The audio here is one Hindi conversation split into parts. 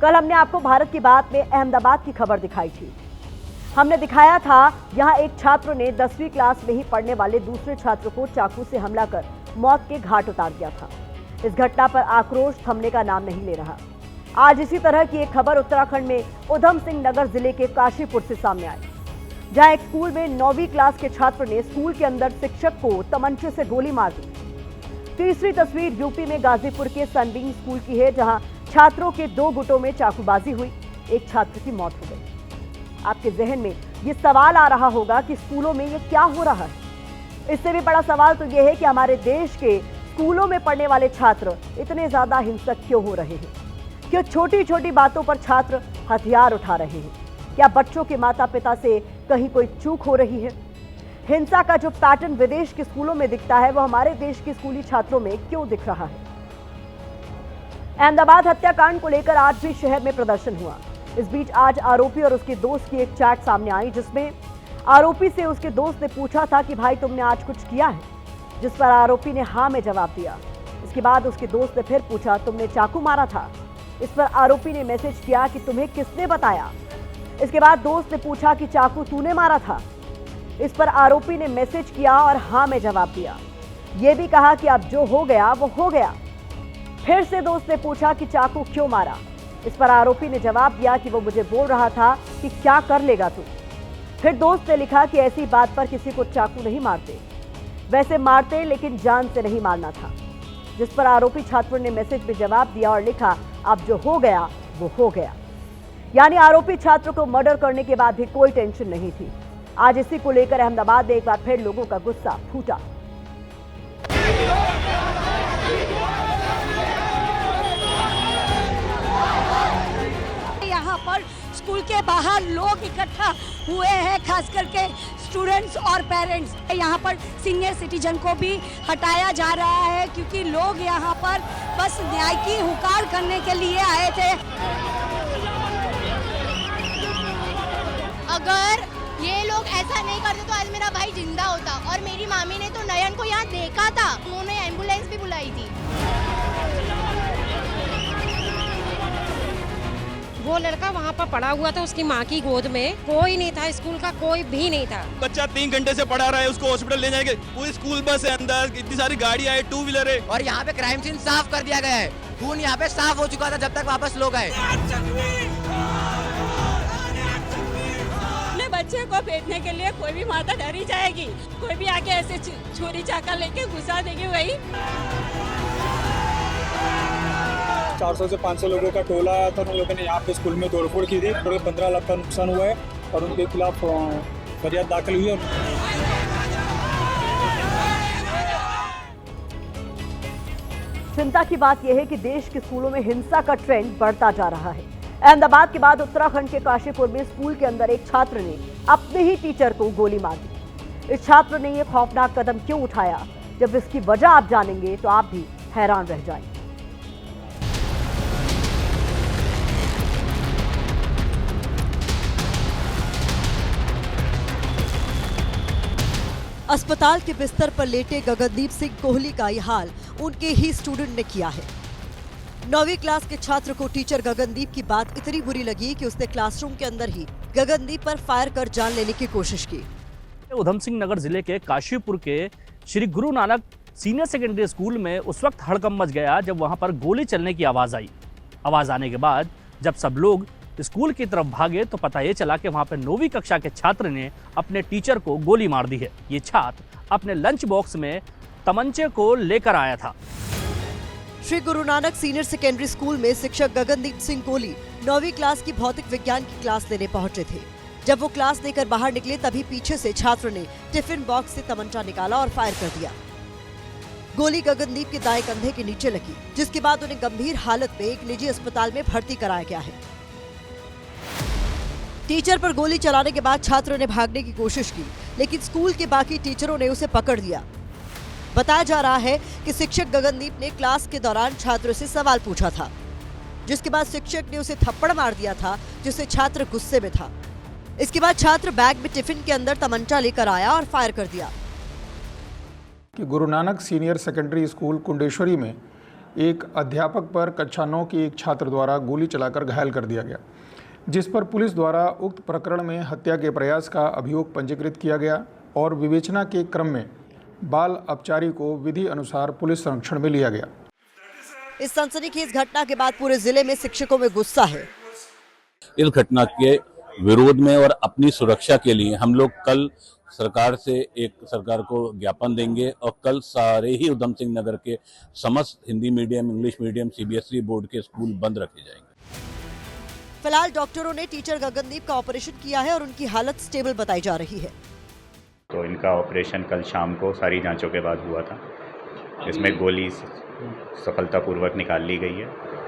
कल हमने आपको भारत की बात में अहमदाबाद की खबर दिखाई थी। हमने दिखाया था यहां एक छात्र ने 10वीं क्लास में ही पढ़ने वाले दूसरे छात्र को चाकू से हमला कर मौत के घाट उतार दिया था। इस घटना पर आक्रोश थमने का नाम नहीं ले रहा। आज इसी तरह की एक खबर उत्तराखंड में उधम सिंह नगर जिले के काशीपुर से सामने आई, जहां एक स्कूल में 9वीं क्लास के छात्र ने स्कूल के अंदर शिक्षक को तमंचे से गोली मार दी। तीसरी तस्वीर यूपी में गाजीपुर के सनबीम स्कूल की है, जहां छात्रों के 2 गुटों में चाकूबाजी हुई, एक छात्र की मौत हो गई। आपके जहन में ये सवाल आ रहा होगा कि स्कूलों में ये क्या हो रहा है। इससे भी बड़ा सवाल तो ये है कि हमारे देश के स्कूलों में पढ़ने वाले छात्र इतने ज्यादा हिंसक क्यों हो रहे हैं? क्यों छोटी छोटी बातों पर छात्र हथियार उठा रहे हैं? क्या बच्चों के माता पिता से कहीं कोई चूक हो रही है? हिंसा का जो पैटर्न विदेश के स्कूलों में दिखता है, वो हमारे देश के स्कूली छात्रों में क्यों दिख रहा है? अहमदाबाद हत्याकांड को लेकर आज भी शहर में प्रदर्शन हुआ। इस बीच आज आरोपी और उसके दोस्त की एक चैट सामने आई, जिसमें आरोपी से उसके दोस्त ने पूछा था कि भाई तुमने आज कुछ किया है, जिस पर आरोपी ने हाँ में जवाब दिया। इसके बाद उसके दोस्त ने फिर पूछा तुमने चाकू मारा था? इस पर आरोपी ने मैसेज किया कि तुम्हें किसने बताया? इसके बाद दोस्त ने पूछा कि चाकू तूने मारा था? इस पर आरोपी ने मैसेज किया और हाँ में जवाब दिया। यह भी कहा कि अब जो हो गया वो हो गया। फिर से दोस्त ने पूछा कि चाकू क्यों मारा? इस पर आरोपी ने जवाब दिया कि वो मुझे बोल रहा था कि क्या कर लेगा तू। फिर दोस्त ने लिखा कि ऐसी बात पर किसी को चाकू नहीं मारते, वैसे मारते लेकिन जान से नहीं मारना था। जिस पर आरोपी छात्र ने मैसेज में जवाब दिया और लिखा अब जो हो गया वो हो गया। यानी आरोपी छात्र को मर्डर करने के बाद भी कोई टेंशन नहीं थी। आज इसी को लेकर अहमदाबाद में एक बार फिर लोगों का गुस्सा फूटा। यहाँ पर स्कूल के बाहर लोग इकट्ठा हुए हैं, खास करके स्टूडेंट्स और पेरेंट्स। यहाँ पर सीनियर सिटीजन को भी हटाया जा रहा है, क्योंकि लोग यहाँ पर बस न्याय की हुकार करने के लिए आए थे। अगर ये लोग ऐसा नहीं करते तो आज मेरा भाई जिंदा होता। और मेरी मामी ने तो नयन को यहाँ देखा था, उन्होंने एम्बुलेंस भी बुलाई थी। वो लड़का वहाँ पर पड़ा हुआ था उसकी माँ की गोद में, कोई नहीं था, स्कूल का कोई भी नहीं था। बच्चा 3 घंटे से पढ़ा रहा है, उसको हॉस्पिटल ले जाएंगे, पूरी स्कूल बस है अंदर, इतनी सारी गाड़ी है, 2 व्हीलर है। और यहाँ पे क्राइम सीन साफ कर दिया गया है। खून यहाँ पे साफ हो चुका था जब तक वापस लोग आए। अपने बच्चे को भेजने के लिए कोई भी माता डरी जाएगी, कोई भी आके ऐसे छुरी चाका लेके घुसा देगी। वही 400 से 500 लोगों का टोला आया था। उन लोगों ने यहाँ पे स्कूल में तोड़फोड़ की थी। टोटल 15 लाख का नुकसान हुआ है और उनके खिलाफ फरियाद दाखिल हुई है। चिंता की बात यह है कि देश के स्कूलों में हिंसा का ट्रेंड बढ़ता जा रहा है। अहमदाबाद के बाद उत्तराखंड के काशीपुर में स्कूल के अंदर एक छात्र ने अपने ही टीचर को गोली मार दी। इस छात्र ने यह खौफनाक कदम क्यों उठाया, जब इसकी वजह आप जानेंगे तो आप भी हैरान रह जाएंगे। अस्पताल के बिस्तर पर लेटे गगनदीप सिंह कोहली का ये हाल उनके ही स्टूडेंट ने किया है। 9वीं क्लास के छात्र को टीचर गगनदीप की बात इतनी बुरी लगी कि उसने क्लासरूम के अंदर ही गगनदीप पर फायर कर जान लेने की कोशिश की। उधम सिंह नगर जिले के काशीपुर के Shri Guru Nanak senior secondary school में उस वक्त हड़कंप मच गया जब वहां पर गोली चलने की आवाज आई। आवाज आने के बाद जब सब लोग स्कूल की तरफ भागे तो पता ये चला कि वहां पर 9वीं कक्षा के छात्र ने अपने टीचर को गोली मार दी है। ये छात्र अपने लंच बॉक्स में तमंचे को लेकर आया था। Shri Guru Nanak senior secondary school में शिक्षक गगनदीप सिंह कोहली 9वीं क्लास की भौतिक विज्ञान की क्लास लेने पहुंचे थे। जब वो क्लास लेकर बाहर निकले तभी पीछे से छात्र ने टिफिन बॉक्स से तमंचा निकाला और फायर कर दिया। गोली गगनदीप के दाएं कंधे के नीचे लगी, जिसके बाद उन्हें गंभीर हालत में एक निजी अस्पताल में भर्ती कराया गया है। टीचर पर गोली चलाने के बाद छात्र ने भागने की कोशिश की, लेकिन स्कूल के बाकी टीचरों ने उसे पकड़ लिया। बताया जा रहा है कि शिक्षक गगनदीप ने क्लास के दौरान छात्र से सवाल पूछा था, जिसके बाद शिक्षक ने उसे थप्पड़ मार दिया था, जिससे छात्र गुस्से में था। इसके बाद छात्र बैग में टिफिन के अंदर तमंचा लेकर आया और फायर कर दिया। कि Guru Nanak senior secondary school Kundeshwari में एक अध्यापक पर कक्षा 9 की एक छात्र द्वारा गोली चलाकर घायल कर दिया गया, जिस पर पुलिस द्वारा उक्त प्रकरण में हत्या के प्रयास का अभियोग पंजीकृत किया गया और विवेचना के क्रम में बाल अपचारी को विधि अनुसार पुलिस संरक्षण में लिया गया। इस सनसनीखेज घटना के बाद पूरे जिले में शिक्षकों में गुस्सा है। इस घटना के विरोध में और अपनी सुरक्षा के लिए हम लोग कल सरकार को ज्ञापन देंगे और कल सारे ही उधम सिंह नगर के समस्त Hindi medium, English medium, CBSE board के स्कूल बंद रखे जाएंगे। फिलहाल डॉक्टरों ने टीचर गगनदीप का ऑपरेशन किया है और उनकी हालत स्टेबल बताई जा रही है। तो इनका ऑपरेशन कल शाम को सारी जांचों के बाद हुआ था। इसमें गोली सफलतापूर्वक निकाल ली गई है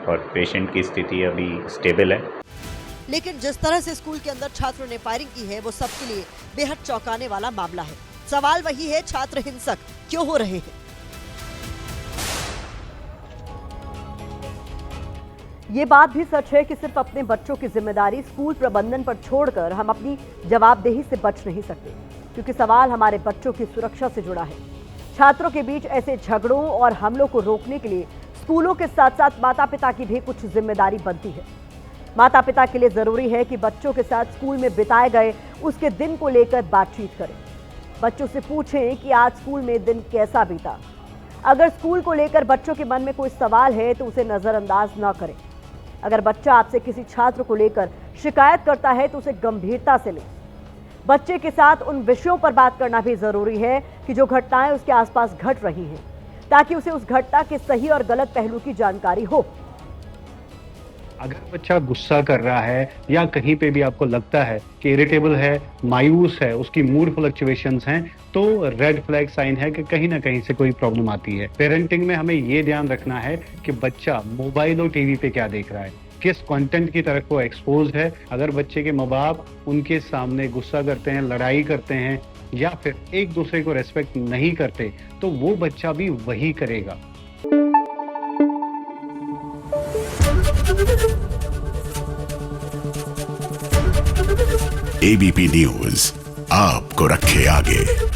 और पेशेंट की स्थिति अभी स्टेबल है। लेकिन जिस तरह से स्कूल के अंदर छात्रों ने फायरिंग की है वो सबके लिए बेहद चौंकाने वाला मामला है। सवाल वही है, छात्र हिंसक क्यों हो रहे हैं? ये बात भी सच है कि सिर्फ अपने बच्चों की जिम्मेदारी स्कूल प्रबंधन पर छोड़कर हम अपनी जवाबदेही से बच नहीं सकते, क्योंकि सवाल हमारे बच्चों की सुरक्षा से जुड़ा है। छात्रों के बीच ऐसे झगड़ों और हमलों को रोकने के लिए स्कूलों के साथ साथ माता पिता की भी कुछ जिम्मेदारी बनती है। माता पिता के लिए जरूरी है कि बच्चों के साथ स्कूल में बिताए गए उसके दिन को लेकर बातचीत करें। बच्चों से पूछें कि आज स्कूल में दिन कैसा बीता। अगर स्कूल को लेकर बच्चों के मन में कोई सवाल है तो उसे नजरअंदाज न करें। अगर बच्चा आपसे किसी छात्र को लेकर शिकायत करता है तो उसे गंभीरता से लें। बच्चे के साथ उन विषयों पर बात करना भी जरूरी है कि जो घटनाएं उसके आसपास घट रही हैं, ताकि उसे उस घटना के सही और गलत पहलू की जानकारी हो। अगर बच्चा गुस्सा कर रहा है या कहीं पे भी आपको लगता है कि इरिटेबल है, मायूस है, उसकी मूड फ्लक्चुएशंस हैं, तो रेड फ्लैग साइन है कि कहीं ना कहीं से कोई प्रॉब्लम आती है। पेरेंटिंग में हमें ये ध्यान रखना है कि बच्चा मोबाइल और टीवी पे क्या देख रहा है, किस कंटेंट की तरफ वो एक्सपोज है। अगर बच्चे के माँ बाप उनके सामने गुस्सा करते हैं, लड़ाई करते हैं या फिर एक दूसरे को रेस्पेक्ट नहीं करते, तो वो बच्चा भी वही करेगा। ABP न्यूज आपको रखे आगे।